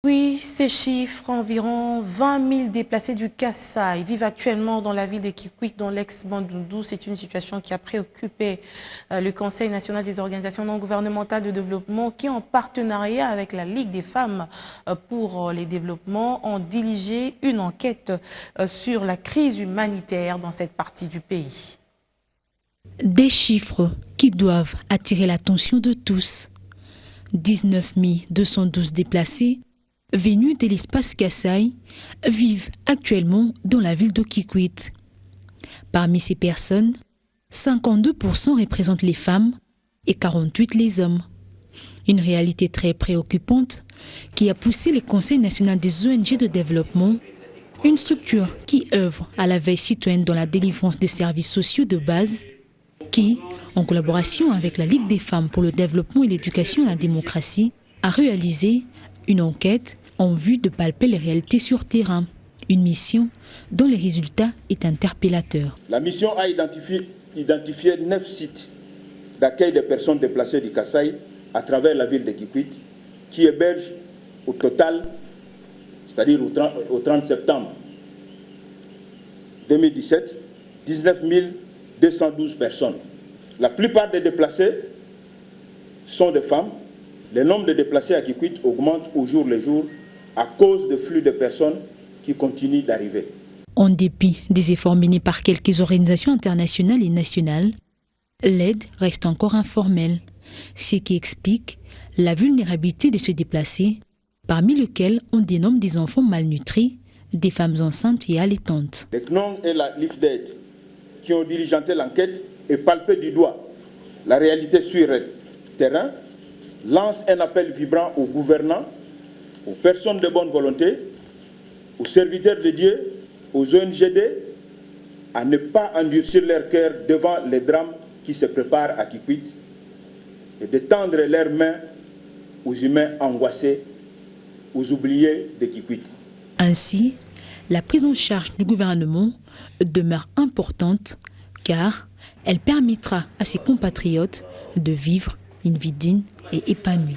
Oui, ces chiffres, environ 20 000 déplacés du Kasaï vivent actuellement dans la ville de Kikwit, dans l'ex-Bandundu. C'est une situation qui a préoccupé le Conseil national des organisations non gouvernementales de développement qui, en partenariat avec la Ligue des femmes pour les développements, ont dirigé une enquête sur la crise humanitaire dans cette partie du pays. Des chiffres qui doivent attirer l'attention de tous. 19 212 déplacés venus de l'espace Kasaï vivent actuellement dans la ville de Kikwit. Parmi ces personnes, 52% représentent les femmes et 48% les hommes. Une réalité très préoccupante qui a poussé le Conseil national des ONG de développement, une structure qui œuvre à la veille citoyenne dans la délivrance des services sociaux de base, qui, en collaboration avec la Ligue des femmes pour le développement et l'éducation à la démocratie, a réalisé une enquête en vue de palper les réalités sur terrain. Une mission dont le résultat est interpellateur. La mission a identifié 9 sites d'accueil des personnes déplacées du Kasaï à travers la ville de Kikwit, qui hébergent au total, c'est-à-dire au 30 septembre 2017, 19 212 personnes. La plupart des déplacés sont des femmes. Le nombre de déplacés à Kikwit augmente au jour le jour à cause de flux de personnes qui continuent d'arriver. En dépit des efforts menés par quelques organisations internationales et nationales, l'aide reste encore informelle, ce qui explique la vulnérabilité de ces déplacés, parmi lesquels on dénomme des enfants malnutris, des femmes enceintes et allaitantes. Le CNON et la LIFDED qui ont diligenté l'enquête et palpé du doigt la réalité sur le terrain, lancent un appel vibrant aux gouvernants, aux personnes de bonne volonté, aux serviteurs de Dieu, aux ONGD, à ne pas endurcir leur cœur devant les drames qui se préparent à Kikwit et de tendre leurs mains aux humains angoissés, aux oubliés de Kikwit. Ainsi, la prise en charge du gouvernement demeure importante car elle permettra à ses compatriotes de vivre une vie digne et épanouie.